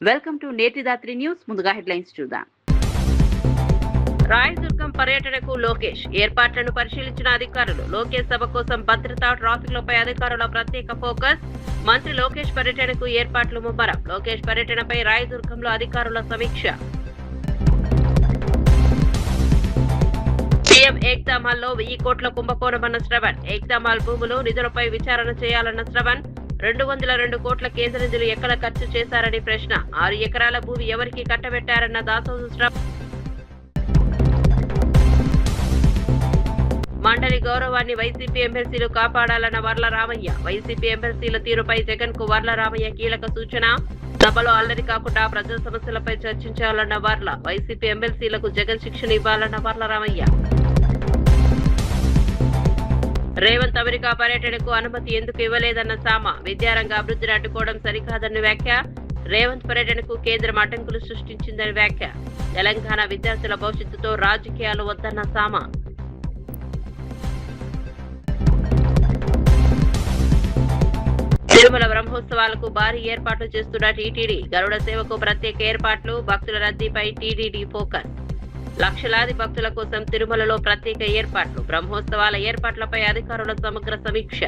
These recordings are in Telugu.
వెల్కమ్ టు నేటి రాత్రి న్యూస్. ముందుగా హెడ్లైన్స్ చూద్దాం. రాయదుర్గం పర్యటనకు లోకేష్ ఏర్పాట్లను పరిశీలించిన అధికారులు. లోకేష్ సభ కోసం భద్రత, ట్రాఫిక్లపై అధికారుల ప్రత్యేక ఫోకస్. మంత్రి లోకేష్ పర్యటనకు ఏర్పాట్లు ముమ్మరం. లోకేష్ పర్యటనపై రాయదుర్గంలో అధికారుల సమీక్ష. సీఎం ఏక్తా మాల్ లో 1000 కోట్ల కుంభకోణమన్న శ్రవణ్. ఏక్తా మాల్ భూములు, నిధులపై విచారణ చేయాలన్న శ్రవణ్. 202 కోట్ల కేంద్ర నిధులు ఎక్కడ ఖర్చు చేశారని ప్రశ్న. 6 ఎకరాల భూమి ఎవరికి కట్టబెట్టారన్న దాసోజు శ్రవణ్. మండలి గౌరవాన్ని వైసీపీ ఎమ్మెల్సీలు కాపాడాలన్న వర్ల రామయ్య. వైసీపీ ఎమ్మెల్సీల తీరుపై జగన్ కు వర్ల రామయ్య కీలక సూచన. సభలో అల్లరి కాకుండా ప్రజా సమస్యలపై చర్చించాలన్న వర్ల. వైసీపీ ఎమ్మెల్సీలకు జగన్ శిక్షణ ఇవ్వాలన్న వర్ల రామయ్య. రేవంత్ అమెరికా పర్యటనకు అనుమతి ఎందుకు ఇవ్వలేదన్న సామ. విద్యారంగ అభివృద్ధిని అడ్డుకోవడం సరికాదన్న వ్యాఖ్య. రేవంత్ పర్యటనకు కేంద్రం అడ్డంకులు సృష్టించిందని వ్యాఖ్య. తెలంగాణ విద్యార్థుల భవిష్యత్తుతో రాజకీయాలు వద్దన్న సామ. తిరుమల బ్రహ్మోత్సవాలకు భారీ ఏర్పాట్లు చేస్తున్న టీటీడీ. గరుడ సేవకు ప్రత్యేక ఏర్పాట్లు. భక్తుల రద్దీపై టీటీడీ ఫోకస్. లక్షలాది భక్తుల కోసం తిరుమలలో ప్రత్యేక ఏర్పాట్లు. బ్రహ్మోత్సవాల ఏర్పాట్లపై అధికారుల సమగ్ర సమీక్ష.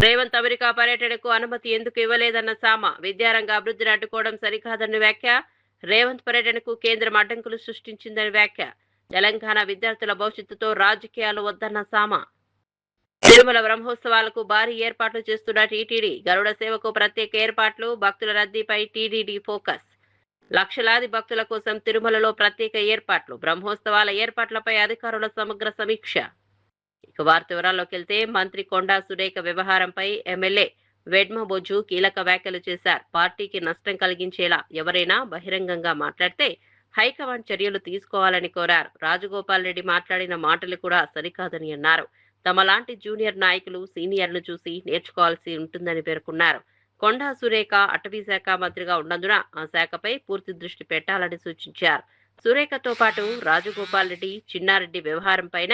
రేవంత్ అమెరికా పర్యటనకు అనుమతి ఎందుకు ఇవ్వలేదన్న సామ. విద్యారంగ అభివృద్ధిని అడ్డుకోవడం సరికాదన్న వ్యాఖ్య. రేవంత్ పర్యటనకు కేంద్రం అడ్డంకులు సృష్టించిందని వ్యాఖ్య. తెలంగాణ విద్యార్థుల భవిష్యత్తుతో రాజకీయాలు వద్దన్న సామ. తిరుమల బ్రహ్మోత్సవాలకు భారీ ఏర్పాట్లు చేస్తున్న టీటీడీ. గరుడ సేవకు ప్రత్యేక ఏర్పాట్లు. భక్తుల రద్దీపై టీటీడీ ఫోకస్. లక్షలాది భక్తుల కోసం తిరుమలలో ప్రత్యేక ఏర్పాట్లు. బ్రహ్మోత్సవాల ఏర్పాట్లపై అధికారుల సమగ్ర సమీక్ష. ఇక వార్త వివరాల్లోకి వెళ్తే, మంత్రి కొండా సురేఖ వ్యవహారంపై ఎమ్మెల్యే వెడ్మ బొజ్జు కీలక వ్యాఖ్యలు చేశారు. పార్టీకి నష్టం కలిగించేలా ఎవరైనా బహిరంగంగా మాట్లాడితే హైకమాండ్ చర్యలు తీసుకోవాలని కోరారు. రాజగోపాల్ రెడ్డి మాట్లాడిన మాటలు కూడా సరికాదని అన్నారు. తమలాంటి జూనియర్ నాయకులు సీనియర్ను చూసి నేర్చుకోవాల్సి ఉంటుందని పేర్కొన్నారు. కొండా సురేఖ అటవీ శాఖ మంత్రిగా ఉన్నందున ఆ శాఖపై పూర్తి దృష్టి పెట్టాలని సూచించారు. సురేఖతో పాటు రాజగోపాల్ రెడ్డి, చిన్నారెడ్డి వ్యవహారంపైన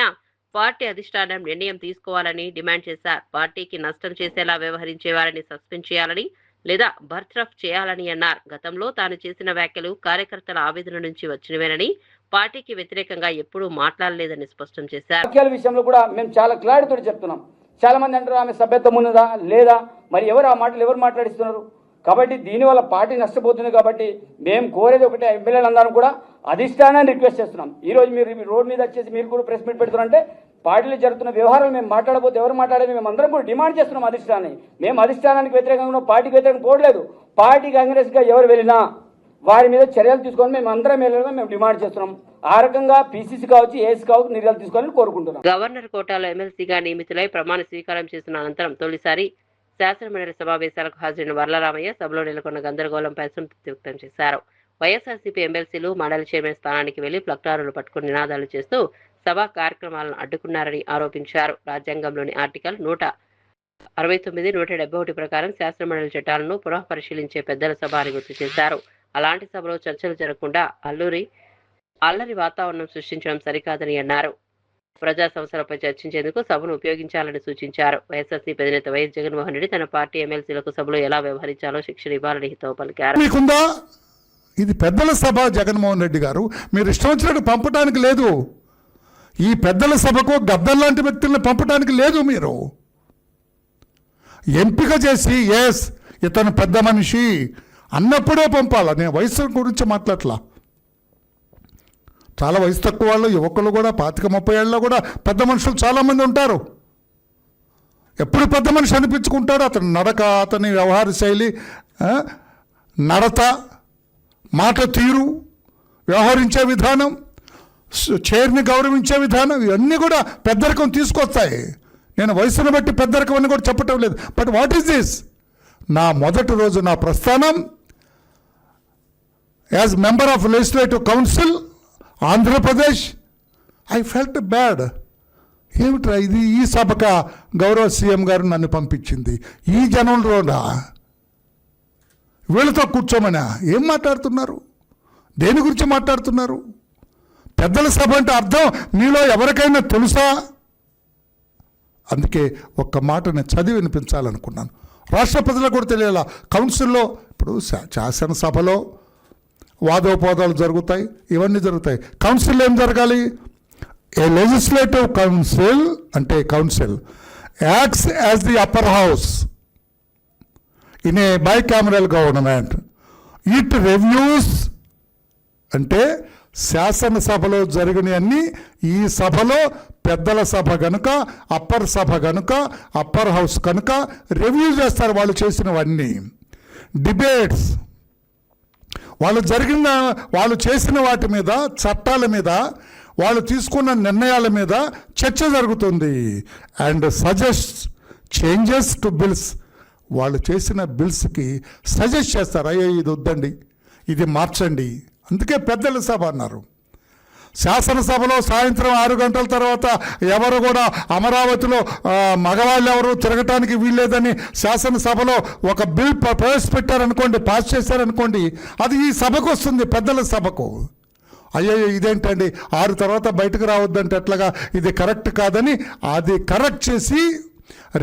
పార్టీ అధిష్టానం నిర్ణయం తీసుకోవాలని డిమాండ్ చేశారు. పార్టీకి నష్టం చేసేలా వ్యవహరించే వారిని సస్పెండ్ చేయాలని లేదా బర్త్రఫ్ చేయాలని అన్నారు. గతంలో తాను చేసిన వ్యాఖ్యలు కార్యకర్తల ఆవేదన నుంచి వచ్చినవేనని, పార్టీకి వ్యతిరేకంగా ఎప్పుడూ మాట్లాడలేదని స్పష్టం చేశారు. వ్యాఖ్యల విషయంలో కూడా మేము చాలా క్లారిటీతో చెప్తున్నాం. చాలా మంది అంటారు ఆమె సభ్యత్వం ఉన్నదా లేదా, మరి ఎవరు ఆ మాటలు ఎవరు మాట్లాడిస్తున్నారు? కాబట్టి దీనివల్ల పార్టీ నష్టపోతుంది. కాబట్టి మేము కోరేది ఒకటే, ఎమ్మెల్యేలందరం కూడా అధిష్టానాన్ని రిక్వెస్ట్ చేస్తున్నాం. ఈ రోజు మీరు రోడ్ మీద వచ్చేసి మీరు కూడా ప్రెస్ మీట్ పెడుతున్నారంటే పార్టీలో జరుగుతున్న వ్యవహారాలు మేము మాట్లాడబోతే ఎవరు మాట్లాడేది మేము అందరం కూడా డిమాండ్ చేస్తున్నాం అధిష్టానాన్ని. మేము అధిష్టానానికి వ్యతిరేకంగా పార్టీకి వ్యతిరేకంగా పోవట్లేదు. పార్టీ కాంగ్రెస్గా ఎవరు వెళ్ళినా వారి మీద చర్యలు తీసుకొని మేము అందరం వెళ్ళగా మేము డిమాండ్ చేస్తున్నాం. ఆ రకంగా పీసీసీ కావచ్చు, ఏసీ కావచ్చు నిర్ణయాలు తీసుకోవాలని కోరుకుంటున్నాం. గవర్నర్ కోటాలో ఎమ్మెల్సీగా నియమితులై ప్రమాణ స్వీకారం చేసిన అనంతరం తొలిసారి శాసనమండలి సమావేశాలకు హాజరైన వర్లరామయ్య సభలో నెలకొన్న గందరగోళంపై అసంతృప్తి వ్యక్తం చేశారు. వైఎస్ఆర్సీపీ ఎమ్మెల్సీలు మండలి చైర్మన్ స్థానానికి వెళ్లి ప్లక్టారులు పట్టుకుని నినాదాలు చేస్తూ సభా కార్యక్రమాలను అడ్డుకున్నారని ఆరోపించారు. రాజ్యాంగంలోని ఆర్టికల్ 169, 171 ప్రకారం శాసనమండలి చట్టాలను పునః పరిశీలించే పెద్దల సభ అని గుర్తు చేశారు. అలాంటి సభలో చర్చలు జరగకుండా అల్లరి వాతావరణం సృష్టించడం సరికాదని అన్నారు. ప్రజా సమస్యలపై చర్చించేందుకు సభను ఉపయోగించాలని సూచించారు. వైఎస్ఆర్సీపీ అధినేత వైఎస్ జగన్మోహన్ రెడ్డి తన పార్టీ ఎమ్మెల్సీలకు సభలో ఎలా వ్యవహరించాలో శిక్షణ ఇవ్వాలని హితవు పలికారు. ఇది పెద్దల సభ. జగన్మోహన్ రెడ్డి గారు మీరు ఇష్టం వచ్చినట్టు పంపడానికి లేదు. ఈ పెద్దల సభకు గద్దల్లాంటి వ్యక్తులను పంపడానికి లేదు. మీరు ఎంపిక చేసి ఎస్ ఇతను పెద్ద మనిషి అన్నప్పుడే పంపాలా. నేను వయసు గురించి మాట్లాడలా. చాలా వయసు తక్కువ వాళ్ళు, యువకులు కూడా 25-30 ఏళ్ళలో కూడా పెద్ద మనుషులు చాలామంది ఉంటారు. ఎప్పుడు పెద్ద మనిషి అనిపించుకుంటాడు. అతని నడక, అతని వ్యవహార శైలి, నడత, మాట తీరు, వ్యవహరించే విధానం, చైర్ని గౌరవించే విధానం, ఇవన్నీ కూడా పెద్దరికం తీసుకొస్తాయి. నేను వయసును బట్టి పెద్దరికం అని కూడా చెప్పటం లేదు. But what is this? నా మొదటి రోజు నా ప్రస్థానం as member of legislative council Andhra Pradesh, I felt bad. ఏమిట్రా ఇది? ఈ సభక గౌరవ సీఎం గారు నన్ను పంపించింది ఈ జనంలోనా? వీళ్ళతో కూర్చోమనా? ఏం మాట్లాడుతున్నారు? దేని గురించి మాట్లాడుతున్నారు? పెద్దల సభ అంటే అర్థం మీలో ఎవరికైనా తెలుసా? అందుకే ఒక్క మాట నేను చదివి వినిపించాలనుకున్నాను. రాష్ట్ర ప్రజలకు కూడా తెలియాలా. కౌన్సిల్లో ఇప్పుడు శాసనసభలో వాదోపవాదాలు జరుగుతాయి, ఇవన్నీ జరుగుతాయి. కౌన్సిల్లో ఏం జరగాలి? ఏ లెజిస్లేటివ్ కౌన్సిల్ అంటే council acts as the upper house in a bicameral government. It reviews అంటే శాసనసభలో జరిగినవన్నీ ఈ సభలో పెద్దల సభ కనుక, అప్పర్ సభ కనుక, అప్పర్ హౌస్ కనుక రివ్యూ చేస్తారు వాళ్ళు చేసినవన్నీ. డిబేట్స్, వాళ్ళు చేసిన వాటి మీద, చట్టాల మీద, వాళ్ళు తీసుకున్న నిర్ణయాల మీద చర్చ జరుగుతుంది. And suggest changes to bills, వాళ్ళు చేసిన బిల్స్కి సజెస్ట్ చేస్తారు, అయ్యో ఇది వద్దండి, ఇది మార్చండి. అందుకే పెద్దల సభ అన్నారు. శాసనసభలో సాయంత్రం 6 గంటల తర్వాత ఎవరు కూడా అమరావతిలో మగవాళ్ళు ఎవరు తిరగటానికి వీల్లేదని శాసనసభలో ఒక బిల్ ప్రవేశపెట్టారనుకోండి, పాస్ చేశారనుకోండి, అది ఈ సభకు వస్తుంది, పెద్దల సభకు. అయ్యో ఇదేంటండి 6 తర్వాత బయటకు రావద్దంటే ఎట్లాగా, ఇది కరెక్ట్ కాదని అది కరెక్ట్ చేసి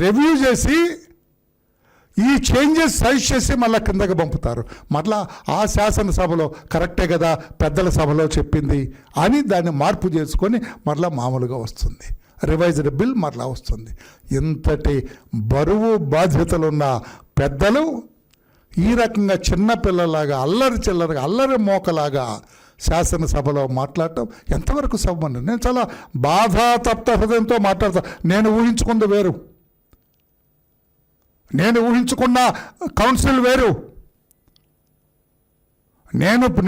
రివ్యూ చేసి ఈ చేంజెస్ సైజ్ చేసి మళ్ళీ కిందకి పంపుతారు. మళ్ళా ఆ శాసనసభలో కరెక్టే కదా పెద్దల సభలో చెప్పింది అని దాన్ని మార్పు చేసుకొని మళ్ళీ మామూలుగా వస్తుంది, రివైజ్డ్ బిల్ మరలా వస్తుంది. ఇంతటి బరువు బాధ్యతలున్న పెద్దలు ఈ రకంగా చిన్నపిల్లలాగా అల్లరి చిల్లరగా అల్లరి మోకలాగా శాసనసభలో మాట్లాడటం ఎంతవరకు సభ్యులు? నేను చాలా బాధాతప్త హృదయంతో మాట్లాడతాను. నేను ఊహించుకుంది వేరు, నేను ఊహించుకున్న కౌన్సిల్ వేరు.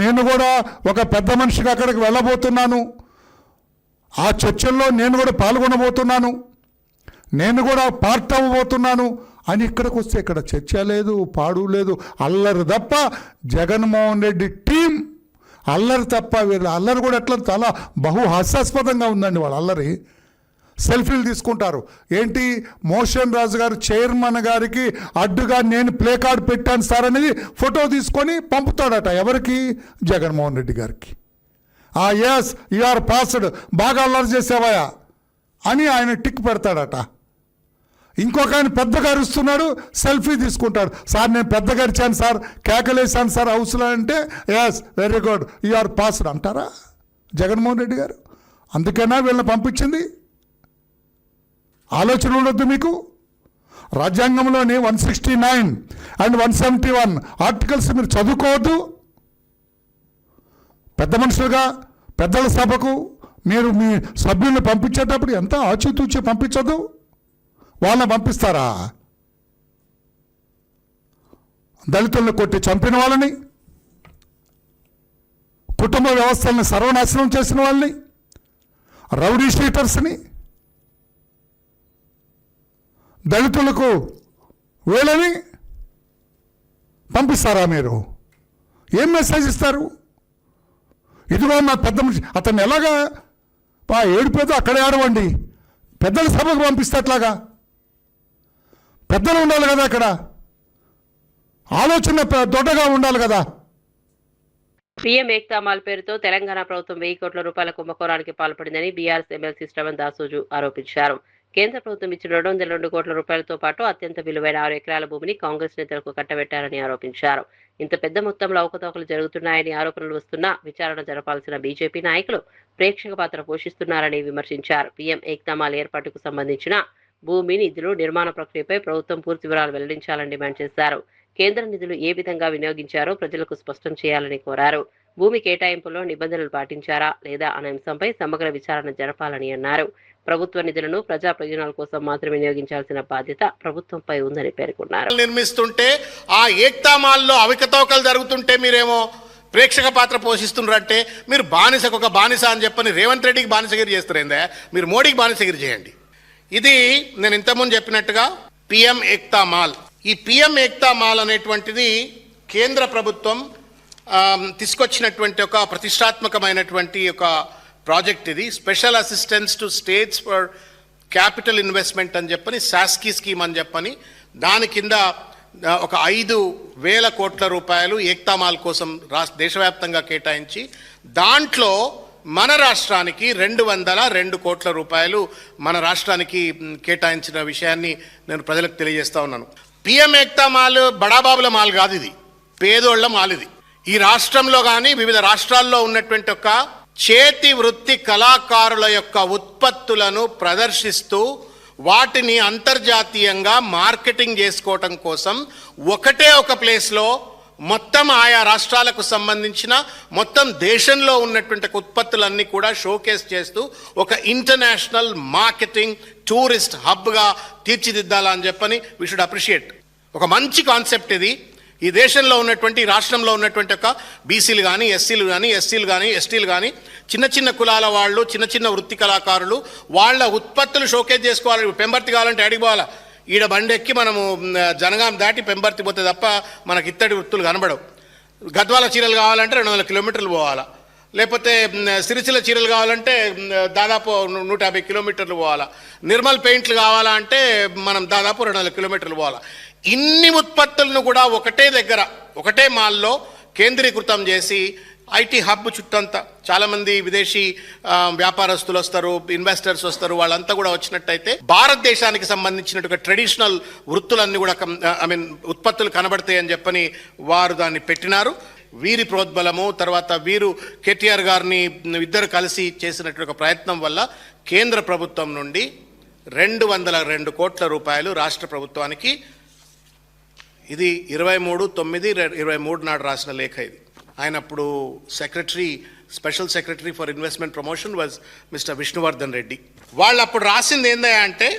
నేను కూడా ఒక పెద్ద మనిషిగా అక్కడికి వెళ్ళబోతున్నాను, ఆ చర్చల్లో నేను కూడా పాల్గొనబోతున్నాను, నేను కూడా పార్ట్ అవ్వబోతున్నాను అని ఇక్కడికి వస్తే ఇక్కడ చర్చ లేదు, పాడు లేదు, అల్లరి తప్ప. జగన్మోహన్ రెడ్డి టీం అల్లరి తప్ప. వీళ్ళ అల్లరి కూడా ఎట్లా చాలా హాస్యాస్పదంగా ఉందండి. వాళ్ళ అల్లరి సెల్ఫీలు తీసుకుంటారు. ఏంటి, మోషన్ రాజు గారు చైర్మన్ గారికి అడ్డుగా నేను ప్లే కార్డ్ పెట్టాను సార్ అనేది ఫోటో తీసుకొని పంపుతాడట. ఎవరికి? జగన్మోహన్ రెడ్డి గారికి. ఎస్ యు ఆర్ పాస్డ్, బాగా అల్లరి చేసావయా అని ఆయన టిక్ పెడతాడట. ఇంకొక ఆయన పెద్దగా అరుస్తున్నాడు, సెల్ఫీ తీసుకుంటాడు. సార్ నేను పెద్దగా అరిచాను సార్, కేకలేసాను సార్ హౌస్లో అంటే, yes very good you are passed అంటారా జగన్మోహన్ రెడ్డి గారు? అందుకేనా వీళ్ళని పంపించింది? ఆలోచన ఉండొద్దు మీకు? రాజ్యాంగంలోని 169 అండ్ 171 ఆర్టికల్స్ మీరు చదువుకోవద్దు? పెద్ద మనుషులుగా పెద్దల సభకు మీరు మీ సభ్యుల్ని పంపించేటప్పుడు ఎంత ఆచితూచి పంపించదు? వాళ్ళని పంపిస్తారా? దళితులను కొట్టి చంపిన వాళ్ళని, కుటుంబ వ్యవస్థల్ని సర్వనాశనం చేసిన వాళ్ళని, రౌడీ షీటర్స్ని, దళితులకు వీళ్ళని పంపిస్తారా మీరు? ఏం మెసేజ్ ఇస్తారు? ఇదిగో మా పెద్ద మనిషి, అతన్ని ఎలాగా ఏడిపోతే అక్కడే ఆడవండి, పెద్దల సభకు పంపిస్తే అట్లాగా? పెద్దలు ఉండాలి కదా అక్కడ, ఆలోచన దొడ్డగా ఉండాలి కదా. పీఎం ఏక్తా మాల్ పేరుతో తెలంగాణ ప్రభుత్వం 1000 కోట్ల రూపాయల కుంభకోణానికి పాల్పడిందని బీఆర్ఎస్ ఎమ్మెల్సీ శ్రవణ్ దాసోజు ఆరోపించారు. కేంద్ర ప్రభుత్వం ఇచ్చిన 202 కోట్ల రూపాయలతో పాటు అత్యంత విలువైన 6 ఎకరాల భూమిని కాంగ్రెస్ నేతలకు కట్టబెట్టారని ఆరోపించారు. ఇంత పెద్ద మొత్తంలో అవకతవకలు జరుగుతున్నాయని ఆరోపణలు వస్తున్నా విచారణ జరపాల్సిన బీజేపీ నాయకులు ప్రేక్షక పాత్ర పోషిస్తున్నారని విమర్శించారు. పీఎం ఏక్తా మాల్ ఏర్పాటుకు సంబంధించిన భూమి, నిధులు, నిర్మాణ ప్రక్రియపై ప్రభుత్వం పూర్తి వివరాలు వెల్లడించాలని డిమాండ్ చేశారు. కేంద్ర నిధులు ఏ విధంగా వినియోగించారో ప్రజలకు స్పష్టం చేయాలని కోరారు. భూమి కేటాయింపులో నిబంధనలు పాటించారా లేదా అనే అంశంపై సమగ్ర విచారణ జరపాలని అన్నారు. ప్రభుత్వ నిధులను ప్రజా ప్రయోజనాల కోసం మాత్రమే వినియోగించాల్సిన బాధ్యత ప్రభుత్వంపై ఉందని పేర్కొన్నారు. నిర్మిస్తుంటే ఆ ఏక్తా మాల్లో అవకతవకలు జరుగుతుంటే మీరేమో ప్రేక్షక పాత్ర పోషిస్తున్నారంటే మీరు బానిసకు ఒక బానిస అని చెప్పని రేవంత్ రెడ్డికి బానిసగిరి చేస్తారేందా? మీరు మోడీకి బానిసగిరి చేయండి. ఇది నేను ఇంతకుముందు చెప్పినట్టుగా పిఎం ఏక్తా మాల్. ఈ పిఎం ఏక్తా మాల్ అనేటువంటిది కేంద్ర ప్రభుత్వం తీసుకొచ్చినటువంటి ఒక ప్రతిష్టాత్మకమైనటువంటి ఒక ప్రాజెక్ట్. ఇది special assistance to states for capital investment అని చెప్పని శాస్కీ స్కీమ్ అని చెప్పని దాని కింద ఒక 5,000 కోట్ల రూపాయలు ఏక్తా మాల్ కోసం దేశవ్యాప్తంగా కేటాయించి దాంట్లో మన రాష్ట్రానికి 202 కోట్ల రూపాయలు మన రాష్ట్రానికి కేటాయించిన విషయాన్ని నేను ప్రజలకు తెలియజేస్తా ఉన్నాను. పిఎం ఏక్తా మాల్ బడాబాబుల మాల్ కాదు, ఇది పేదోళ్ల మాల్. ఇది ఈ రాష్ట్రంలో కానీ వివిధ రాష్ట్రాల్లో ఉన్నటువంటి ఒక చేతి వృత్తి కళాకారుల యొక్క ఉత్పత్తులను ప్రదర్శిస్తూ వాటిని అంతర్జాతీయంగా మార్కెటింగ్ చేసుకోవటం కోసం ఒకటే ఒక ప్లేస్లో మొత్తం ఆయా రాష్ట్రాలకు సంబంధించిన మొత్తం దేశంలో ఉన్నటువంటి ఉత్పత్తులన్నీ కూడా షోకేస్ చేస్తూ ఒక ఇంటర్నేషనల్ మార్కెటింగ్ టూరిస్ట్ హబ్గా తీర్చిదిద్దాలని చెప్పని వీ షుడ్ అప్రిషియేట్. ఒక మంచి కాన్సెప్ట్ ఇది. ఈ దేశంలో ఉన్నటువంటి రాష్ట్రంలో ఉన్నటువంటి ఒక బీసీలు కానీ ఎస్సీలు కానీ ఎస్సీలు కానీ ఎస్టీలు కానీ చిన్న చిన్న కులాల వాళ్ళు, చిన్న చిన్న వృత్తి కళాకారులు వాళ్ళ ఉత్పత్తులు షోకేస్ చేసుకోవాలి. పెంబర్తి కావాలంటే అడిగి పోవాలా, ఈడ బండి ఎక్కి మనము జనగాం దాటి పెంబర్తి పోతే తప్ప మనకి ఇత్తడి వృత్తులు కనబడవు. గద్వాల చీరలు కావాలంటే 200 కిలోమీటర్లు పోవాలా, లేకపోతే సిరిసిల్ల చీరలు కావాలంటే దాదాపు 150 కిలోమీటర్లు పోవాలా, నిర్మల్ పెయింట్లు కావాలా అంటే మనం దాదాపు 200 కిలోమీటర్లు పోవాలా. ఇన్ని ఉత్పత్తులను కూడా ఒకటే దగ్గర ఒకటే మాల్లో కేంద్రీకృతం చేసి ఐటీ హబ్ చుట్టంతా చాలామంది విదేశీ వ్యాపారస్తులు వస్తారు, ఇన్వెస్టర్స్ వస్తారు, వాళ్ళంతా కూడా వచ్చినట్టయితే భారతదేశానికి సంబంధించినట్టుగా ట్రెడిషనల్ వృత్తులన్నీ కూడా ఉత్పత్తులు కనబడతాయని చెప్పని వారు దాన్ని పెట్టినారు. వీరి ప్రోద్బలము తర్వాత వీరు కేటీఆర్ గారిని ఇద్దరు కలిసి చేసినటువంటి ఒక ప్రయత్నం వల్ల కేంద్ర ప్రభుత్వం నుండి 202 కోట్ల రూపాయలు రాష్ట్ర ప్రభుత్వానికి, ఇది 23/9/23 నాడు రాసిన లేఖ. ఇది ఆయన అప్పుడు special secretary for investment promotion was mister Vishnuvardhan Reddy. వాళ్ళు అప్పుడు రాసింది ఏందా అంటే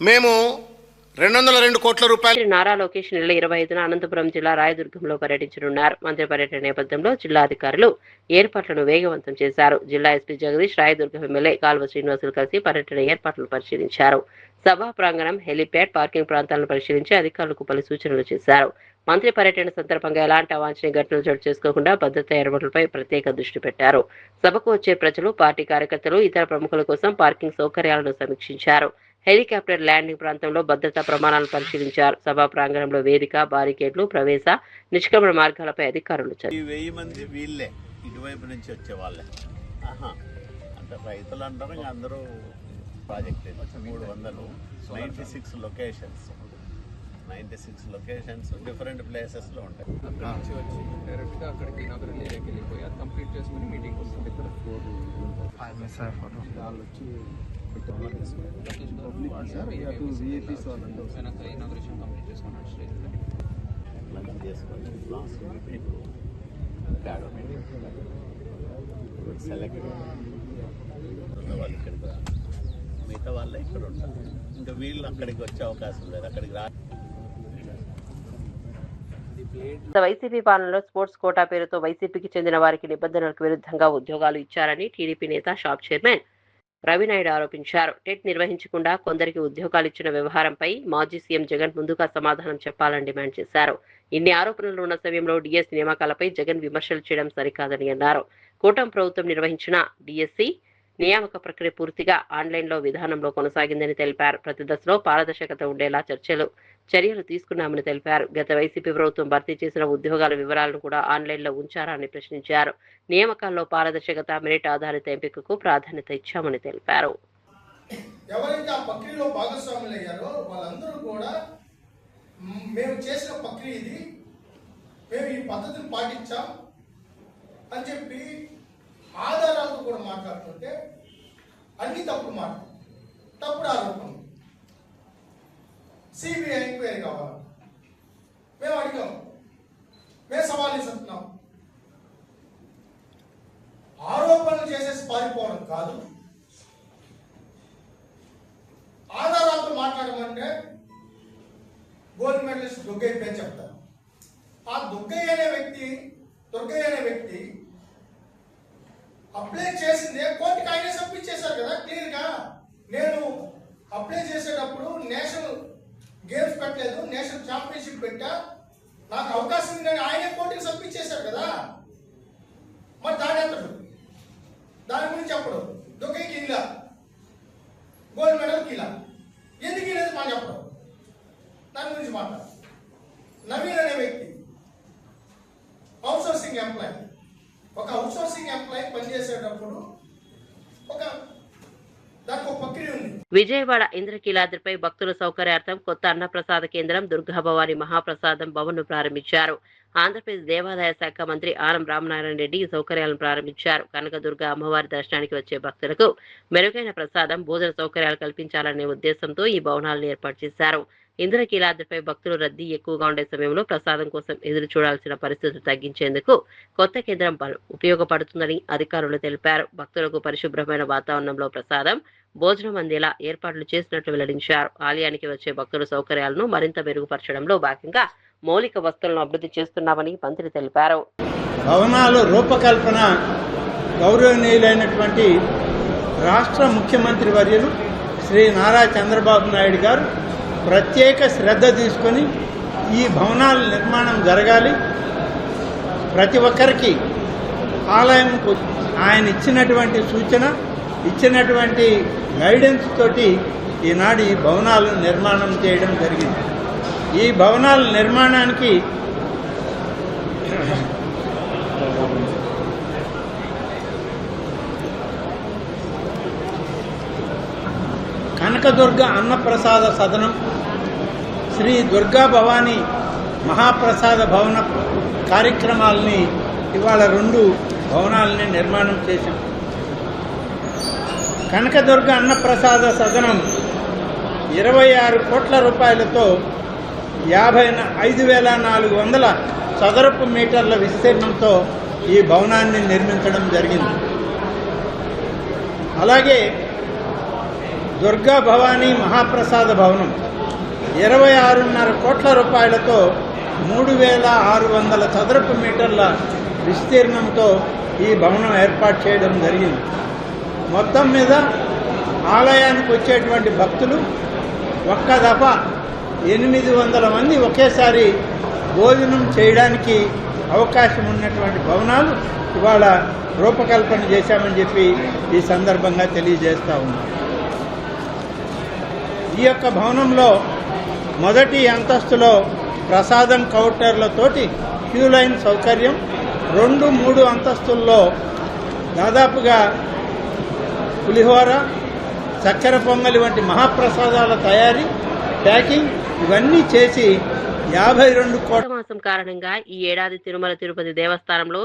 మేము 202 కోట్ల రూపాయలు. నారా లోకేష్ నెల 25న అనంతపురం జిల్లా రాయదుర్గంలో పర్యటించనున్నారు. మంత్రి పర్యటన నేపథ్యంలో జిల్లా అధికారులు ఏర్పాట్లను వేగవంతం చేశారు. జిల్లా ఎస్పీ జగదీష్, రాయదుర్గం ఎమ్మెల్యే కాల్వ శ్రీనివాసులు కలిసి పర్యటన ఏర్పాట్లను పరిశీలించారు. సభా ప్రాంగణం, హెలిప్యాడ్, పార్కింగ్ ప్రాంతాలను పరిశీలించి అధికారులకు పలు సూచనలు చేశారు. మంత్రి పర్యటన సందర్భంగా ఎలాంటి అవాంఛనీయ ఘటనలు చోటు చేసుకోకుండా భద్రతా ఏర్పాట్లపై ప్రత్యేక దృష్టి పెట్టారు. సభకు వచ్చే ప్రజలు, పార్టీ కార్యకర్తలు, ఇతర ప్రముఖుల కోసం పార్కింగ్ సౌకర్యాలను సమీక్షించారు. హెలికాప్టర్ ల్యాండింగ్ ప్రాంతంలో భద్రతా ప్రమాణాలను పరిశీలించారు. సభా ప్రాంగణంలో వేదిక, బారికేడ్లు, ప్రవేశ, నిష్క్రమణ మార్గాలపై అధికారులు 1000 మంది వీళ్ళే ఇటువైపు నుంచి వచ్చే వాళ్ళే. అంటే రైతులు అంటారు, అందరూ ప్రాజెక్ట్ 396 లొకేషన్స్ 96 లొకేషన్స్ డిఫరెంట్ ప్లేసెస్లో ఉంటాయి. అక్కడ నుంచి వచ్చి డైరెక్ట్గా అక్కడికి ఇనాగరల్ ఏరియాకి వెళ్ళిపోయి అది కంప్లీట్ చేసుకుని మీటింగ్ వస్తుంది. ఇక్కడ వాళ్ళు వచ్చి ఇనాగరేషన్ కంప్లీట్ చేసుకున్నాడు స్టేజ్లో లంచ్ చేసుకొని సెలెక్ట్ వాళ్ళు ఇక్కడికి రా, మిగతా వాళ్ళే ఇక్కడ ఉంటారు. ఇంకా వీళ్ళు అక్కడికి వచ్చే అవకాశం లేదు, అక్కడికి రా. వైసీపీ పాలనలో స్పోర్ట్స్ కోటా పేరుతో వైసీపీకి చెందిన వారికి నిబంధనలకు విరుద్ధంగా ఉద్యోగాలు ఇచ్చారని టీడీపీ నేత, షాప్ చైర్మన్ రవినాయుడు ఆరోపించారు. టెట్ నిర్వహించకుండా కొందరికి ఉద్యోగాలు ఇచ్చిన వ్యవహారంపై మాజీ సీఎం జగన్ ముందుగా సమాధానం చెప్పాలని డిమాండ్ చేశారు. ఇన్ని ఆరోపణలు ఉన్న సమయంలో డిఎస్సీ నియామకాలపై జగన్ విమర్శలు చేయడం సరికాదని అన్నారు. కూటమి ప్రభుత్వం నిర్వహించిన డిఎస్సీ నియామక ప్రక్రియ పూర్తిగా ఆన్లైన్లో విధానంలో కొనసాగిందని తెలిపారు. ప్రతి దశలో పారదర్శకత ఉండేలా చర్యలు తీసుకున్నామని తెలిపారు. గత వైసీపీ ప్రభుత్వం భర్తీ చేసిన ఉద్యోగాల వివరాలను కూడా ఆన్లైన్లో ఉంచారా అని ప్రశ్నించారు. నియామకాల్లో పారదర్శకత, మెరిట్ ఆధారిత ఎంపికకు ప్రాధాన్యత ఇచ్చామని తెలిపారు. ఎవరైతే ఆ ప్రక్రియలో భాగస్వాములు అయ్యారో వాళ్ళందరూ కూడా మేము చేసిన ప్రక్రియ ఇది, మేము ఈ పద్ధతిని పాటించాం అని చెప్పి ఆధారాలతో కూడా మాట్లాడుతుంటే అన్ని తప్పుడు మాట, తప్పుడు ఆరోపణలు. సిబిఐ ఎంక్వైరీ కావాలి, మేము అడిగాం, మేము సవాల్ ఇస్తున్నాం. ఆరోపణలు చేసేసి పారిపోవడం కాదు, ఆధారాలతో మాట్లాడమంటే గోల్డ్ మెడలిస్ట్ దుర్గయ్య పేరు చెప్తారు. ఆ దుర్గయ్య అనే వ్యక్తి అప్లై చేసిందే కోర్టుకి ఆయనే సబ్మిట్ చేశారు కదా క్లియర్గా. నేను అప్లై చేసేటప్పుడు నేషనల్ గేమ్స్ పెట్టలేదు, నేషనల్ ఛాంపియన్షిప్ పెట్టా, నాకు అవకాశం ఉందని ఆయనే కోర్టుకి సబ్మిట్ చేశారు కదా. మరి దాని గురించి చెప్పడం, దుర్గయ్యకి ఇలా గోల్డ్ మెడల్కి ఇలా ఎందుకు లేదు మా చెప్పడం, దాని గురించి మాట్లాడు. నవీన్ అనే వ్యక్తి అవుట్సోర్సింగ్ ఎంప్లాయ్, ఒక అవుట్సోర్సింగ్ ఎంప్లాయ్ పనిచేసేటప్పుడు దానికి ఒక ప్రక్రియ ఉంది. విజయవాడ ఇంద్రకీలాద్రిపై భక్తుల సౌకర్యార్థం కొత్త అన్నప్రసాద కేంద్రం దుర్గాభవాని మహాప్రసాదం భవన్ను ప్రారంభించారు. ఆంధ్రప్రదేశ్ దేవాదాయ శాఖ మంత్రి ఆనం రామనారాయణ రెడ్డి ఈ సౌకర్యాలను ప్రారంభించారు. కనకదుర్గ అమ్మవారి దర్శనానికి వచ్చే భక్తులకు మెరుగైన ప్రసాదం, భోజన సౌకర్యాలు కల్పించాలనే ఉద్దేశంతో ఈ భవనాలను ఏర్పాటు చేశారు. ఇంద్రకీలాద్రిపై భక్తులు రద్దీ ఎక్కువగా ఉండే సమయంలో ప్రసాదం కోసం ఎదురు చూడాల్సిన పరిస్థితులు తగ్గించేందుకు కొత్త కేంద్రం ఉపయోగపడుతుందని అధికారులు తెలిపారు. భక్తులకు పరిశుభ్రమైన వాతావరణంలో ప్రసాదం, భోజనం అందేలా ఏర్పాట్లు చేసినట్లు వెల్లడించారు. ఆలయానికి వచ్చే భక్తుల సౌకర్యాలను మరింత మెరుగుపరచడంలో భాగంగా మౌలిక వస్తువులను అభివృద్ధి చేస్తున్నామని మంత్రి తెలిపారు. భవనాల రూపకల్పన గౌరవనీయులైనటువంటి రాష్ట్ర ముఖ్యమంత్రి వర్యులు శ్రీ నారా చంద్రబాబు నాయుడు గారు ప్రత్యేక శ్రద్ధ తీసుకొని ఈ భవనాల నిర్మాణం జరగాలి, ప్రతి ఒక్కరికి ఆలయంకు ఆయన ఇచ్చినటువంటి సూచన, ఇచ్చినటువంటి గైడెన్స్ తోటి ఈనాడు ఈ భవనాలు నిర్మాణం చేయడం జరిగింది. ఈ భవనాల నిర్మాణానికి కనకదుర్గ అన్నప్రసాద సదనం, శ్రీ దుర్గా భవాని మహాప్రసాద భవన కార్యక్రమాలని ఇవాళ 2 భవనాలని నిర్మాణం చేశాం. కనకదుర్గ అన్నప్రసాద సదనం 26 కోట్ల రూపాయలతో 55,400 చదరపు మీటర్ల విస్తీర్ణంతో ఈ భవనాన్ని నిర్మించడం జరిగింది. అలాగే దుర్గా భవానీ మహాప్రసాద భవనం 26.5 కోట్ల రూపాయలతో 3,600 చదరపు మీటర్ల విస్తీర్ణంతో ఈ భవనం ఏర్పాటు చేయడం జరిగింది. మొత్తం మీద ఆలయానికి వచ్చేటువంటి భక్తులు ఒక్క దఫా 800 మంది ఒకేసారి భోజనం చేయడానికి అవకాశం ఉన్నటువంటి భవనాలు ఇవాళ రూపకల్పన చేశామని చెప్పి ఈ సందర్భంగా తెలియజేస్తా ఉన్నాం. ఈ యొక్క భవనంలో మొదటి అంతస్తులో ప్రసాదం కౌంటర్లతోటి క్యూ లైన్ సౌకర్యం, 2, 3 అంతస్తుల్లో దాదాపుగా పులిహోర, చక్కెర పొంగలి వంటి మహాప్రసాదాల తయారీ, ప్యాకింగ్ ఇవన్నీ చేసి 52 కోట్ల మాసం కారణంగా ఈ ఏడాది తిరుమల తిరుపతి దేవస్థానంలో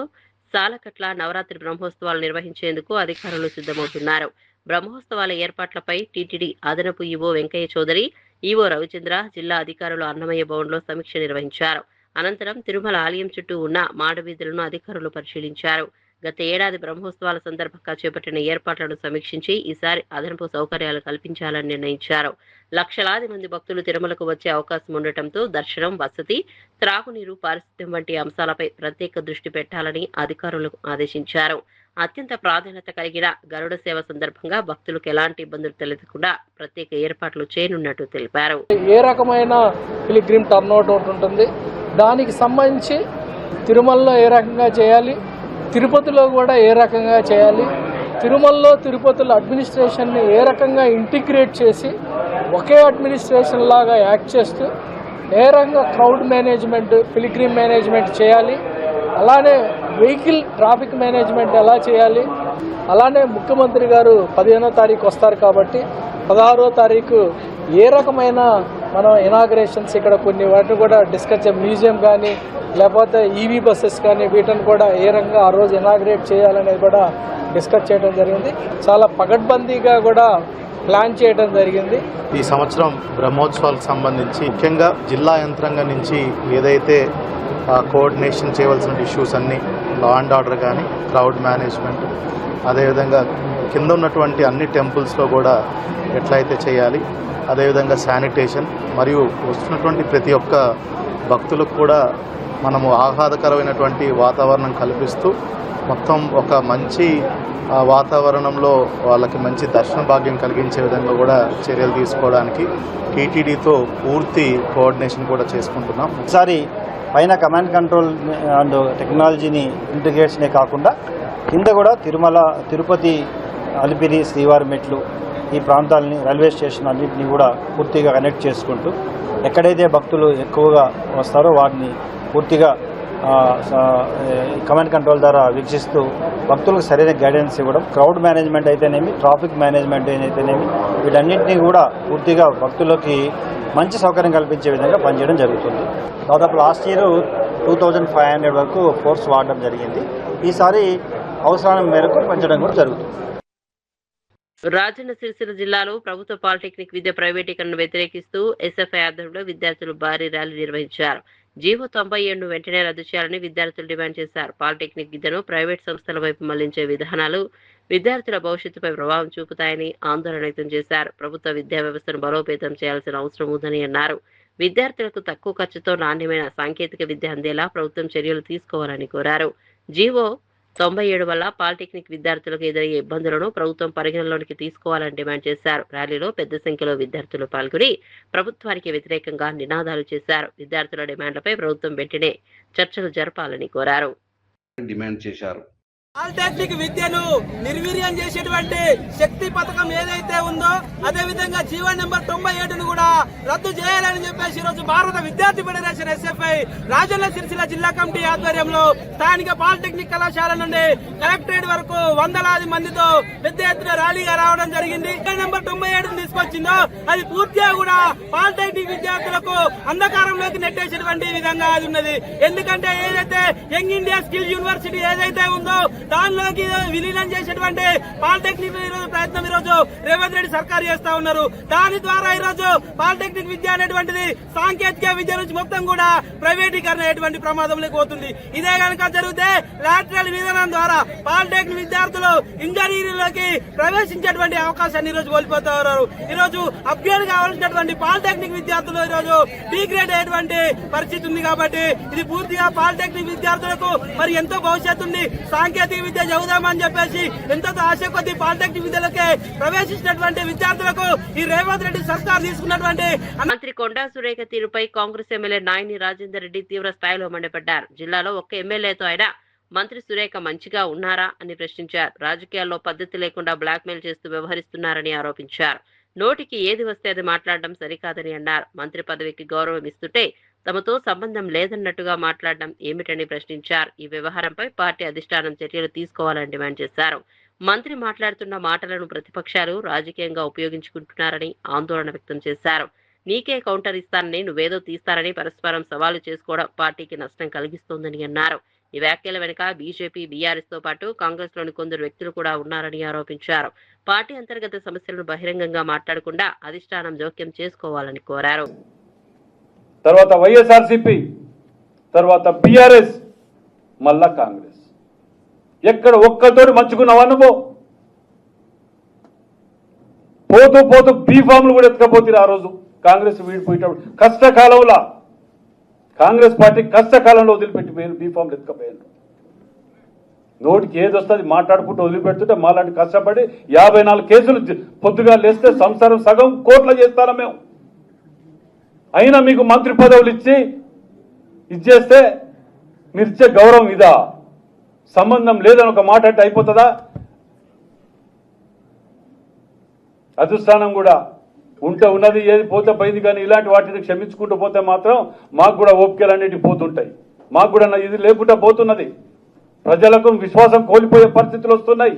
సాలకట్ల నవరాత్రి బ్రహ్మోత్సవాలు నిర్వహించేందుకు అధికారులు సిద్ధమవుతున్నారు. బ్రహ్మోత్సవాల ఏర్పాట్లపై టీటీడీ అదనపు ఈవో వెంకయ్య చౌదరి, ఈవో రవిచంద్ర జిల్లా అధికారులు అన్నమయ్య భవన్లో సమీక్ష నిర్వహించారు. అనంతరం తిరుమల ఆలయం చుట్టూ ఉన్న మాడవీధులను అధికారులు పరిశీలించారు. గత ఏడాది బ్రహ్మోత్సవాల సందర్భంగా చేపట్టిన ఏర్పాట్లను సమీక్షించి ఈసారి అదనపు సౌకర్యాలు కల్పించాలని నిర్ణయించారు. లక్షలాది మంది భక్తులు తిరుమలకు వచ్చే అవకాశం ఉండటంతో దర్శనం, వసతి, త్రాగునీరు, పారిశుద్ధ్యం వంటి అంశాలపై ప్రత్యేక దృష్టి పెట్టాలని అధికారులకు ఆదేశించారు. అత్యంత ప్రాధాన్యత కలిగిన గరుడ సేవ సందర్భంగా భక్తులకు ఎలాంటి ఇబ్బందులు తలెత్తకుండా ప్రత్యేక ఏర్పాట్లు చేయనున్నట్టు తెలిపారు. ఏ రకమైన పిలిగ్రిమ్ టర్న్అవుట్ ఉంటుంది, దానికి సంబంధించి తిరుమలలో ఏ రకంగా చేయాలి, తిరుపతిలో కూడా ఏ రకంగా చేయాలి, తిరుమలలో తిరుపతిలో అడ్మినిస్ట్రేషన్ని ఏ రకంగా ఇంటిగ్రేట్ చేసి ఒకే అడ్మినిస్ట్రేషన్ లాగా యాక్ట్ చేస్తూ ఏ రకంగా క్రౌడ్ మేనేజ్మెంట్, పిలిగ్రిమ్ మేనేజ్మెంట్ చేయాలి, అలానే వెహికల్ ట్రాఫిక్ మేనేజ్మెంట్ ఎలా చేయాలి, అలానే ముఖ్యమంత్రి గారు 15వ తారీఖు వస్తారు కాబట్టి 16వ తారీఖు ఏ రకమైన మనం ఇనాగ్రేషన్స్ ఇక్కడ కొన్ని వాటిని కూడా డిస్కస్ చేయాలి, మ్యూజియం కానీ లేకపోతే ఈవీ బస్సెస్ కానీ వీటిని కూడా ఏ రకంగా ఆ రోజు ఇనాగ్రేట్ చేయాలనేది కూడా డిస్కస్ చేయడం జరిగింది. చాలా పగడ్బందీగా కూడా ప్లాన్ చేయడం జరిగింది. ఈ సంవత్సరం బ్రహ్మోత్సవాలకు సంబంధించి ముఖ్యంగా జిల్లా యంత్రాంగం నుంచి ఏదైతే కోఆర్డినేషన్ చేయవలసిన ఇష్యూస్ అన్నీ, లా అండ్ ఆర్డర్ కానీ, క్రౌడ్ మేనేజ్మెంట్, అదేవిధంగా కింద ఉన్నటువంటి అన్ని టెంపుల్స్లో కూడా ఎట్లయితే చేయాలి, అదేవిధంగా శానిటేషన్, మరియు వస్తున్నటువంటి ప్రతి ఒక్క భక్తులకు కూడా మనము ఆహ్లాదకరమైనటువంటి వాతావరణం కల్పిస్తూ మొత్తం ఒక మంచి వాతావరణంలో వాళ్ళకి మంచి దర్శన భాగ్యం కలిగించే విధంగా కూడా చర్యలు తీసుకోవడానికి టీటీడీతో పూర్తి కోఆర్డినేషన్ కూడా చేసుకుంటున్నాం. ఈసారి పైన కమాండ్ కంట్రోల్ అండ్ టెక్నాలజీని ఇంటిగ్రేషనే కాకుండా కింద కూడా తిరుమల, తిరుపతి, అలిపిరి, శ్రీవారి మెట్లు ఈ ప్రాంతాలని, రైల్వే స్టేషన్ అన్నింటినీ కూడా పూర్తిగా కనెక్ట్ చేసుకుంటూ ఎక్కడైతే భక్తులు ఎక్కువగా వస్తారో వాటిని పూర్తిగా కమాండ్ కంట్రోల్ ద్వారా వీక్షిస్తూ భక్తులకు సరైన గైడెన్స్ ఇవ్వడం, క్రౌడ్ మేనేజ్మెంట్ అయితేనేమి, ట్రాఫిక్ మేనేజ్మెంట్ అయితేనేమి, వీటన్నింటినీ కూడా పూర్తిగా భక్తులకి మంచి సౌకర్యం కల్పించే విధంగా పనిచేయడం జరుగుతుంది. దాదాపు లాస్ట్ ఇయర్ 2500 వరకు ఫోర్స్ వాడడం జరిగింది. ఈసారి అవసరం మేరకు పెంచడం కూడా జరుగుతుంది. రాజన్న సిరిసిల్ల జిల్లాలో ప్రభుత్వ పాలిటెక్నిక్ విద్య ప్రైవేటీకరణను వ్యతిరేకిస్తూ ఎస్ఎఫ్ఐ ఆధ్వర్యంలో విద్యార్థులు భారీ ర్యాలీ నిర్వహించారు. జీవో 97 వెంటనే రద్దు చేయాలని విద్యార్థులు డిమాండ్ చేశారు. పాలిటెక్నిక్ విద్యను ప్రైవేట్ సంస్థల వైపు మళ్లించే విధానాలు విద్యార్థుల భవిష్యత్తుపై ప్రభావం చూపుతాయని ఆందోళన వ్యక్తం చేశారు. ప్రభుత్వ విద్యా వ్యవస్థను బలోపేతం చేయాల్సిన అవసరం ఉందని అన్నారు. విద్యార్థులకు తక్కువ ఖర్చుతో నాణ్యమైన సాంకేతిక విద్య అందేలా ప్రభుత్వం చర్యలు తీసుకోవాలని కోరారు. జీవో 97 వల్ల పాలిటెక్నిక్ విద్యార్థులకు ఎదురయ్యే ఇబ్బందులను ప్రభుత్వం పరిగణలోనికి తీసుకోవాలని డిమాండ్ చేశారు. ర్యాలీలో పెద్ద సంఖ్యలో విద్యార్థులు పాల్గొని ప్రభుత్వానికి వ్యతిరేకంగా నినాదాలు చేశారు. విద్యార్థుల డిమాండ్లపై ప్రభుత్వం వెంటనే చర్చలు జరపాలని కోరారు. డిమాండ్ చేశారు. పాలిటెక్నిక్ విద్యను నిర్వీర్యం చేసేటువంటి శక్తి పథకం ఏదైతే ఉందో అదే విధంగా జీవో నెంబర్ 97ను కూడా రద్దు చేయాలని చెప్పేసి ఈరోజు భారత విద్యార్థి ఫెడరేషన్ ఎస్ఎఫ్ఐ రాజన్న సిరిసిల్ల జిల్లా కమిటీ ఆధ్వర్యంలో స్థానిక పాలిటెక్నిక్ కళాశాల నుండి కలెక్టరేట్ వరకు వందలాది మందితో పెద్ద ఎత్తున ర్యాలీగా రావడం జరిగింది. నెంబర్ 97 తీసుకొచ్చిందో అది పూర్తిగా కూడా పాలిటెక్నిక్ విద్యార్థులకు అంధకారంలోకి నెట్టేసేటువంటి విధంగా అది ఉన్నది. ఎందుకంటే ఏదైతే యంగ్ ఇండియా స్కిల్ యూనివర్సిటీ ఏదైతే ఉందో దానిలోకి విలీనం చేసేటువంటి పాలిటెక్నిక్ ప్రయత్నం ఈరోజు రేవంత్ రెడ్డి సర్కారు చేస్తా ఉన్నారు. దాని ద్వారా ఈరోజు పాలిటెక్నిక్ విద్య అనేటువంటిది సాంకేతిక విద్య నుంచి మొత్తం కూడా ప్రైవేటీకరణ అయ్యేటువంటి ప్రమాదంలోకి పోతుంది. ఇదే కనుక జరిగితే లాటరల్ విధానం ద్వారా పాలిటెక్నిక్ విద్యార్థులు ఇంజనీరింగ్లోకి ప్రవేశించేటువంటి అవకాశాన్ని ఈరోజు కోల్పోతా ఉన్నారు. ఈరోజు అప్గ్రేడ్ కావాల్సినటువంటి పాలిటెక్నిక్ విద్యార్థులు ఈరోజు డిగ్రేడ్ అయ్యేటువంటి పరిస్థితి ఉంది. కాబట్టి ఇది పూర్తిగా పాలిటెక్నిక్ విద్యార్థులకు మరి ఎంతో భవిష్యత్తు ఉంది. సాంకేతిక విద్య చదువుదామని చెప్పేసి ఎంతో ఆశ కొద్ది పాలిటెక్నిక్ విద్యలకే ప్రవేశించినటువంటి విద్యార్థులకు ఈ రేవంత్ రెడ్డి సర్కార్ తీసుకున్నటువంటి మంత్రి కొండా సురేఖ తీరుపై కాంగ్రెస్ ఎమ్మెల్యే నాయని రాజేందర్ రెడ్డి తీవ్ర స్థాయిలో మండిపడ్డారు. జిల్లాలో ఒక్క ఎమ్మెల్యేతో అయినా మంత్రి సురేఖ మంచిగా ఉన్నారా అని ప్రశ్నించారు. రాజకీయాల్లో పద్ధతి లేకుండా బ్లాక్మెయిల్ చేస్తూ వ్యవహరిస్తున్నారని ఆరోపించారు. నోటికి ఏది వస్తే అది మాట్లాడడం సరికాదని అన్నారు. మంత్రి పదవికి గౌరవం ఇస్తుంటే తమతో సంబంధం లేదన్నట్టుగా మాట్లాడడం ఏమిటని ప్రశ్నించారు. ఈ వ్యవహారంపై పార్టీ అధిష్టానం చర్యలు తీసుకోవాలని డిమాండ్ చేశారు. మంత్రి మాట్లాడుతున్న మాటలను ప్రతిపక్షాలు రాజకీయంగా ఉపయోగించుకుంటున్నారని ఆందోళన వ్యక్తం చేశారు. నీకే కౌంటర్ ఇస్తానని నువ్వేదో తీస్తారని పరస్పరం సవాలు చేసుకోవడం పార్టీకి నష్టం కలిగిస్తోందని అన్నారు. ఈ వ్యాఖ్యల వెనుక బీజేపీ, బీఆర్ఎస్ తో పాటు కాంగ్రెస్ లోని కొందరు వ్యక్తులు కూడా ఉన్నారని ఆరోపించారు. పార్టీ అంతర్గత సమస్యలను బహిరంగంగా మాట్లాడకుండా అధిష్టానం జోక్యం చేసుకోవాలని కోరారు. తర్వాత వైఎస్ఆర్సీపీ, తర్వాత బీఆర్ఎస్, మళ్ళా కాంగ్రెస్. ఎక్కడ ఒక్కరితోటి మంచుకున్నావా నువ్వు? పోతూ పోతూ బీఫామ్లు కూడా ఎత్తుకపోతుంది. ఆ రోజు కాంగ్రెస్ వీడిపోయేటప్పుడు కష్టకాలంలో కాంగ్రెస్ పార్టీ కష్టకాలంలో వదిలిపెట్టి బీఫామ్లు ఎత్తుకపోయారు. నోటికి ఏది వస్తుంది మాట్లాడుకుంటూ వదిలిపెడుతుంటే మాలాంటి కష్టపడి 54 కేసులు పొద్దుగా లేస్తే సంసారం సగం కోట్ల చేస్తారా మేము. అయినా మీకు మంత్రి పదవులు ఇచ్చేస్తే మీరు ఇచ్చే గౌరవం ఇదా? సంబంధం లేదని ఒక మాట అంటే అయిపోతుందా? అధిష్టానం కూడా ఉంటే ఉన్నది, ఏది పోతే పోయింది. కానీ ఇలాంటి వాటిని క్షమించుకుంటూ పోతే మాత్రం మాకు కూడా ఓపికలు అన్నిటి పోతుంటాయి. మాకు కూడా ఇది లేకుండా పోతున్నది. ప్రజలకు విశ్వాసం కోల్పోయే పరిస్థితులు వస్తున్నాయి.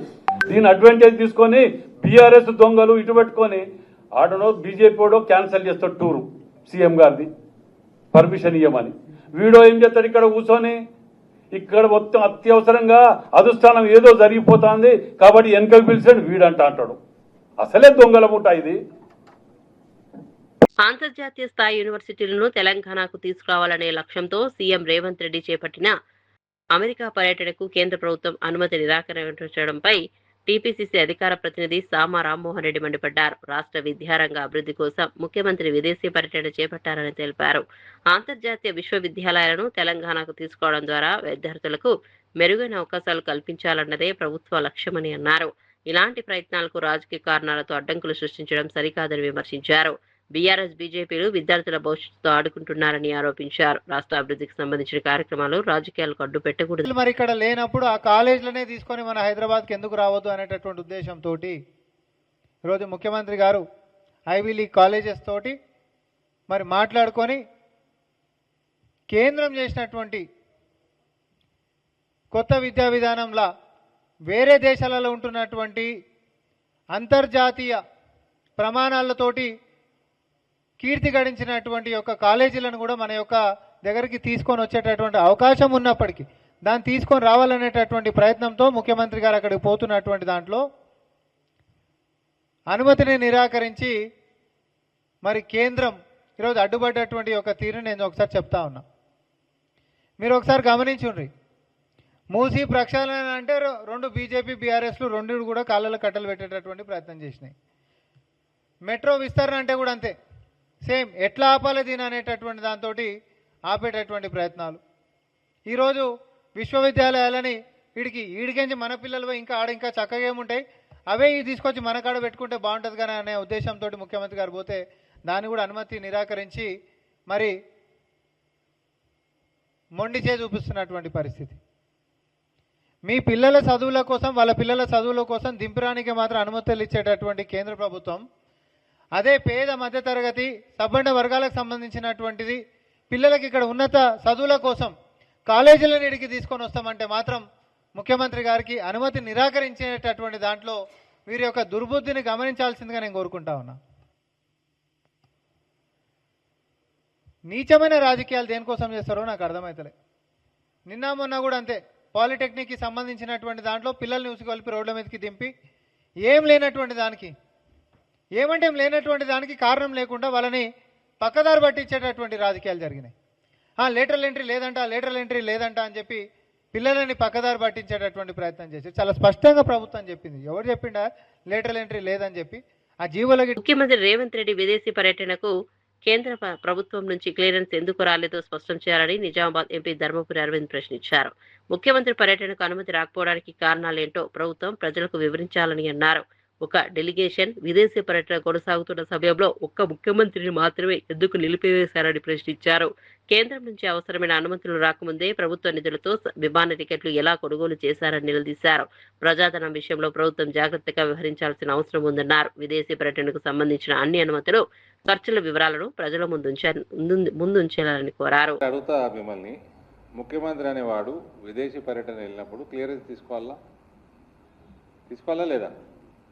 దీని అడ్వాంటేజ్ తీసుకొని బీఆర్ఎస్ దొంగలు ఇటు పెట్టుకొని ఆడనో బీజేపీ వాడో క్యాన్సిల్ చేస్తాడు టూరు సీఎం గారిది పర్మిషన్ ఇవ్వమని. వీడో ఏం చేస్తాడు ఇక్కడ కూర్చొని, ఇక్కడ మొత్తం అత్యవసరంగా అధిష్టానం ఏదో జరిగిపోతుంది కాబట్టి వెనకకు పిలిచాడు వీడంట అంటాడు. అసలే దొంగల ముఠ ఇది. అంతర్జాతీయ స్థాయి యూనివర్సిటీలను తెలంగాణకు తీసుకురావాలనే లక్ష్యంతో సీఎం రేవంత్ రెడ్డి చేపట్టిన అమెరికా పర్యటనకు కేంద్ర ప్రభుత్వం అనుమతి నిరాకరించడంపై టీపీసీసీ అధికార ప్రతినిధి సామా రామ్మోహన్ రెడ్డి మండిపడ్డారు. రాష్ట్ర విద్యారంగ అభివృద్ధి కోసం ముఖ్యమంత్రి విదేశీ పర్యటన చేపట్టారని తెలిపారు. అంతర్జాతీయ విశ్వవిద్యాలయాలను తెలంగాణకు తీసుకోవడం ద్వారా విద్యార్థులకు మెరుగైన అవకాశాలు కల్పించాలన్నదే ప్రభుత్వ లక్ష్యమని అన్నారు. ఇలాంటి ప్రయత్నాలకు రాజకీయ కారణాలతో అడ్డంకులు సృష్టించడం సరికాదని విమర్శించారు. బీఆర్ఎస్, బీజేపీలు విద్యార్థుల భవిష్యత్తుతో ఆడుకుంటున్నారని ఆరోపించారు. రాష్ట్ర అభివృద్ధికి సంబంధించిన కార్యక్రమాలు రాజకీయాలకు అడ్డు పెట్టకూడదు. మరి ఇక్కడ లేనప్పుడు ఆ కాలేజీలనే తీసుకొని మన హైదరాబాద్కి ఎందుకు రావద్దు అనేటటువంటి ఉద్దేశంతో ఈరోజు ముఖ్యమంత్రి గారు ఐవీ లీగ్ కాలేజెస్ తోటి మరి మాట్లాడుకొని కేంద్రం చేసినటువంటి కొత్త విద్యా విధానంలో వేరే దేశాలలో ఉంటున్నటువంటి అంతర్జాతీయ ప్రమాణాలతోటి కీర్తి గడించినటువంటి యొక్క కాలేజీలను కూడా మన యొక్క దగ్గరికి తీసుకొని వచ్చేటటువంటి అవకాశం ఉన్నప్పటికీ దాన్ని తీసుకొని రావాలనేటటువంటి ప్రయత్నంతో ముఖ్యమంత్రి గారు అక్కడికి పోతున్నటువంటి దాంట్లో అనుమతిని నిరాకరించి మరి కేంద్రం ఈరోజు అడ్డుపడ్డటువంటి ఒక తీరుని నేను ఒకసారి చెప్తా ఉన్నా. మీరు ఒకసారి గమనించుండ్రి, మూసీ ప్రక్షాళన అంటే రెండు బీజేపీ బీఆర్ఎస్లు రెండు కూడా కాళ్ళలో కట్టలు పెట్టేటటువంటి ప్రయత్నం చేసినాయి. మెట్రో విస్తరణ అంటే కూడా అంతే, సేమ్ ఎట్లా ఆపాలి దీని అనేటటువంటి దాంతో ఆపేటటువంటి ప్రయత్నాలు. ఈరోజు విశ్వవిద్యాలయాలని ఈడికించి మన పిల్లలు ఇంకా ఆడ ఇంకా చక్కగా ఏముంటాయి అవే తీసుకొచ్చి మన కాడ పెట్టుకుంటే బాగుంటుంది కానీ అనే ఉద్దేశంతో ముఖ్యమంత్రి గారు పోతే దాన్ని కూడా అనుమతి నిరాకరించి మరి మొండి చేయి చూపిస్తున్నటువంటి పరిస్థితి. మీ పిల్లల చదువుల కోసం వాళ్ళ పిల్లల చదువుల కోసం దింపడానికి మాత్రం అనుమతులు ఇచ్చేటటువంటి కేంద్ర ప్రభుత్వం అదే పేద మధ్యతరగతి సబ్బండ వర్గాలకు సంబంధించినటువంటిది పిల్లలకి ఇక్కడ ఉన్నత చదువుల కోసం కాలేజీలను ఇడికి తీసుకొని వస్తామంటే మాత్రం ముఖ్యమంత్రి గారికి అనుమతి నిరాకరించేటటువంటి దాంట్లో వీరి యొక్క దుర్బుద్ధిని గమనించాల్సిందిగా నేను కోరుకుంటా ఉన్నా. నీచమైన రాజకీయాలు దేనికోసం చేస్తారో నాకు అర్థమవుతలే. నిన్న మొన్న కూడా అంతే, పాలిటెక్నిక్కి సంబంధించినటువంటి దాంట్లో పిల్లల్ని ఉసుకొల్పి రోడ్ల మీదకి దింపి ఏం లేనటువంటి దానికి కారణం లేకుండా వాళ్ళని పక్కదారి పట్టించేటటువంటి రాజకీయాలు జరిగినాయి. లేటరల్ ఎంట్రీ లేదంట అని చెప్పి పిల్లలని పక్కదారి పట్టించేటటువంటి ప్రయత్నం చేసి చాలా స్పష్టంగా ప్రభుత్వం చెప్పింది. ఎవరు చెప్పిండా లేటరల్ ఎంట్రీ లేదని చెప్పి? ఆ జీవోలకి ముఖ్యమంత్రి రేవంత్ రెడ్డి విదేశీ పర్యటనకు కేంద్ర ప్రభుత్వం నుంచి క్లియరెన్స్ ఎందుకు రాలేదో స్పష్టం చేయాలని నిజామాబాద్ ఎంపీ ధర్మపురి అరవింద్ ప్రశ్నించారు. ముఖ్యమంత్రి పర్యటనకు అనుమతి రాకపోవడానికి కారణాలేంటో ప్రభుత్వం ప్రజలకు వివరించాలని అన్నారు. ఒక డెలిగేషన్ విదేశీ పర్యటన కొనసాగుతున్న సమయంలో ఒక్క ముఖ్యమంత్రిని మాత్రమే ఎందుకు నిలిపివేశారని ప్రశ్నించారు. కేంద్రం నుంచి అవసరమైన అనుమతులు రాకముందే ప్రభుత్వ నిధులతో విమాన టికెట్లు ఎలా కొనుగోలు చేశారని నిలదీశారు. ప్రజాధనం విషయంలో ప్రభుత్వం జాగ్రత్తగా వ్యవహరించాల్సిన అవసరం ఉందన్నారు. విదేశీ పర్యటనకు సంబంధించిన అన్ని అనుమతులు, ఖర్చుల వివరాలను ప్రజల ముందుంచాలని కోరారు. అడుగుతా మిమ్మల్ని, ముఖ్యమంత్రి అనేవాడు విదేశీ పర్యటన వెళ్ళినప్పుడు క్లియరెన్స్ తీసుకోవాలా లేదా?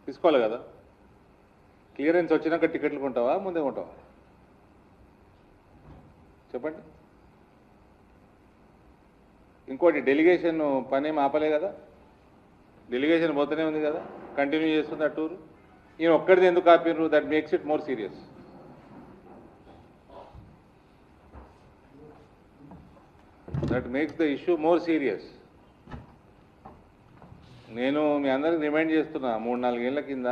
తీసుకోవాలి కదా. క్లియరెన్స్ వచ్చినాక టికెట్లు కొంటావా, ముందే కొంటావా? చెప్పండి. ఇంకోటి, డెలిగేషన్ పని ఏం ఆపలే కదా, డెలిగేషన్ పోతూనే ఉంది కదా, కంటిన్యూ చేస్తుంది ఆ టూరు. ఈయన ఒక్కడిది ఎందుకు ఆపినారు? That makes it more serious. That makes the issue more serious. నేను మీ అందరికి రిమైండ్ చేస్తున్నా, 3-4 ఏళ్ల కింద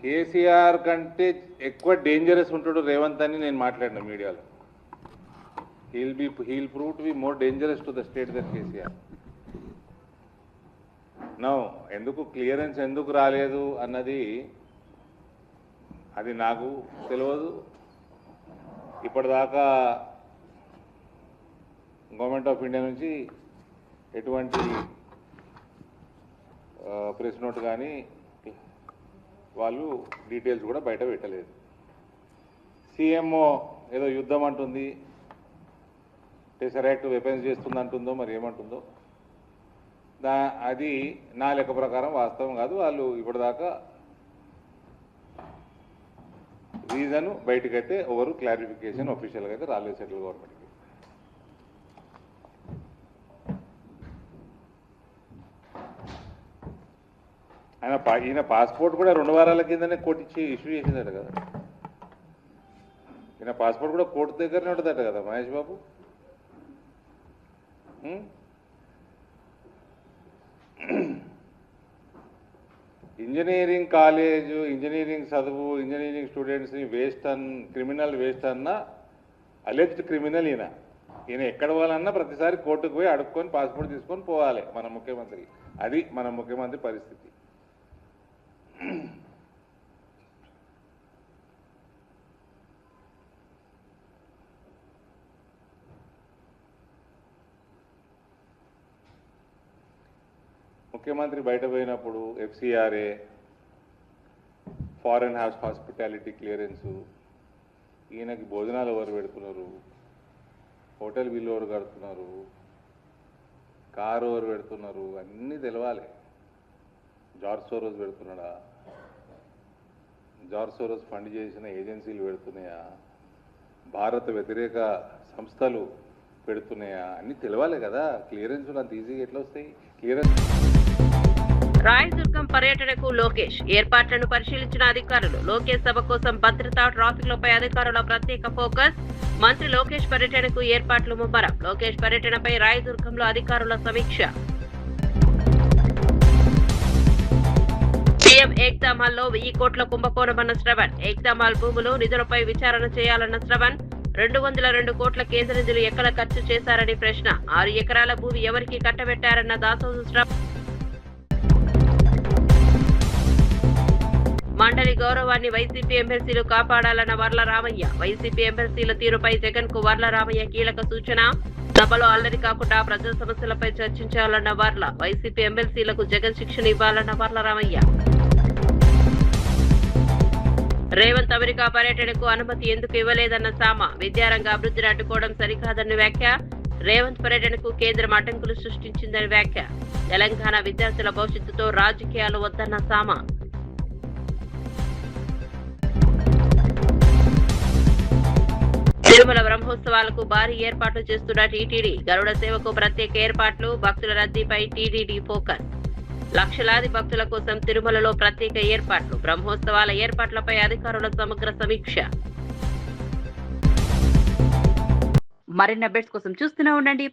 కేసీఆర్ కంటే ఎక్కువ డేంజరస్ ఉంటాడు రేవంత్ అని నేను మాట్లాడిన మీడియాలో. He'll prove to be more dangerous to the state than KCR. No, ఎందుకు క్లియరెన్స్ ఎందుకు రాలేదు అన్నది అది నాకు తెలియదు. ఇప్పటిదాకా గవర్నమెంట్ ఆఫ్ ఇండియా నుంచి ఎటువంటి ప్రెస్ నోట్ కానీ వాళ్ళు డీటెయిల్స్ కూడా బయట పెట్టలేదు. సీఎంఓ ఏదో యుద్ధం అంటుంది, టెసరైట్ వెపన్స్ చేస్తుంది అంటుందో మరి ఏమంటుందో, అది నా లెక్క ప్రకారం వాస్తవం కాదు. వాళ్ళు ఇప్పటిదాకా రీజన్ బయటకైతే ఎవరు క్లారిఫికేషన్ అఫీషియల్గా అయితే రాలేదు సెంట్రల్ గవర్నమెంట్కి. ఈయన పాస్పోర్ట్ కూడా 2 వారాల కిందనే కోర్టు ఇష్యూ చేసిందట కదా. ఈయన పాస్పోర్ట్ కూడా కోర్టు దగ్గరనే ఉంటుందట కదా Mahesh Babu. Engineering college, engineering చదువు, ఇంజనీరింగ్ స్టూడెంట్స్ని క్రిమినల్ వేస్ట్ అన్న అలెజ్డ్ క్రిమినల్ ఈయన ఎక్కడ పోవాలన్నా ప్రతిసారి కోర్టుకు పోయి అడుక్కొని పాస్పోర్ట్ తీసుకొని పోవాలి మన ముఖ్యమంత్రి. అది మన ముఖ్యమంత్రి పరిస్థితి. ముఖ్యమంత్రి బయట పోయినప్పుడు FCRA, ఫారెన్ హాస్పిటాలిటీ క్లియరెన్సు, ఈయనకి భోజనాలు ఎవరు పెడుతున్నారు, హోటల్ బిల్లు ఎవరు కడుతున్నారు, కారు ఎవరు పెడుతున్నారు, అన్నీ తెలవాలి. జార్జ్ సోరోస్ పెడుతున్నాడా, జార్జ్ సోరోస్ ఫండ్ చేసిన ఏజెన్సీలు పెడుతున్నాయా, భారత వ్యతిరేక సంస్థలు పెడుతున్నాయా, అన్నీ తెలవాలి కదా. క్లియరెన్స్ అంత ఈజీగా ఎట్లా వస్తాయి? క్లియరెన్స్. రాయదుర్గం పర్యటనకు లోకేష్ ఏర్పాట్లను పరిశీలించిన అధికారులు. లోకేష్ సభ కోసం భద్రత, ట్రాఫిక్లపై అధికారుల ప్రత్యేక ఫోకస్. మంత్రి లోకేష్ పర్యటనకు ఏర్పాట్లు ముమ్మరం. లోకేష్ పర్యటనపై రాయదుర్గంలో అధికారుల సమీక్ష. సీఎం ఏక్తామ్ హాల్లో 1000 కోట్ల కుంభకోణమన్న శ్రవణ్. ఏక్తామ్ హాల్ భూములు, నిధులపై విచారణ చేయాలన్న శ్రవణ్. 202 కోట్ల కేంద్ర నిధులు ఎక్కడ ఖర్చు చేశారని ప్రశ్న. 6 ఎకరాల భూమి ఎవరికి కట్టబెట్టారన్న దాసోజు శ్రవణ్. మండలి గౌరవాన్ని వైసీపీ ఎమ్మెల్సీలు కాపాడాలన్న వర్ల రామయ్య. వైసీపీ ఎమ్మెల్సీల తీరుపై జగన్ కు వర్ల రామయ్య కీలక సూచన. సభలో అల్లరి కాకుండా ప్రజా సమస్యలపై చర్చించాలన్న వర్ల. వైసీపీ ఎమ్మెల్సీలకు జగన్ శిక్షణ ఇవ్వాలన్న వర్ల రామయ్య. రేవంత్ అమెరికా పర్యటనకు అనుమతి ఎందుకు ఇవ్వలేదన్న సామ. విద్యారంగ అభివృద్ధిని అడ్డుకోవడం సరికాదన్న వ్యాఖ్య. రేవంత్ పర్యటనకు కేంద్రం అడ్డంకులు సృష్టించిందని వ్యాఖ్య. తెలంగాణ విద్యార్థుల భవిష్యత్తుతో రాజకీయాలు వద్దన్న సామ. తిరుమల బ్రహ్మోత్సవాలకు భారీ ఏర్పాట్లు చేస్తున్న టీటీడీ. గరుడ సేవకు ప్రత్యేక ఏర్పాట్లు. భక్తుల రద్దీపై టీటీడీ ఫోకస్. లక్షలాది భక్తుల కోసం తిరుమలలో ప్రత్యేక ఏర్పాట్లు. బ్రహ్మోత్సవాల ఏర్పాట్లపై అధికారుల సమగ్ర సమీక్ష. మరిన్ని అప్డేట్స్ కోసం చూస్తూనే ఉండండి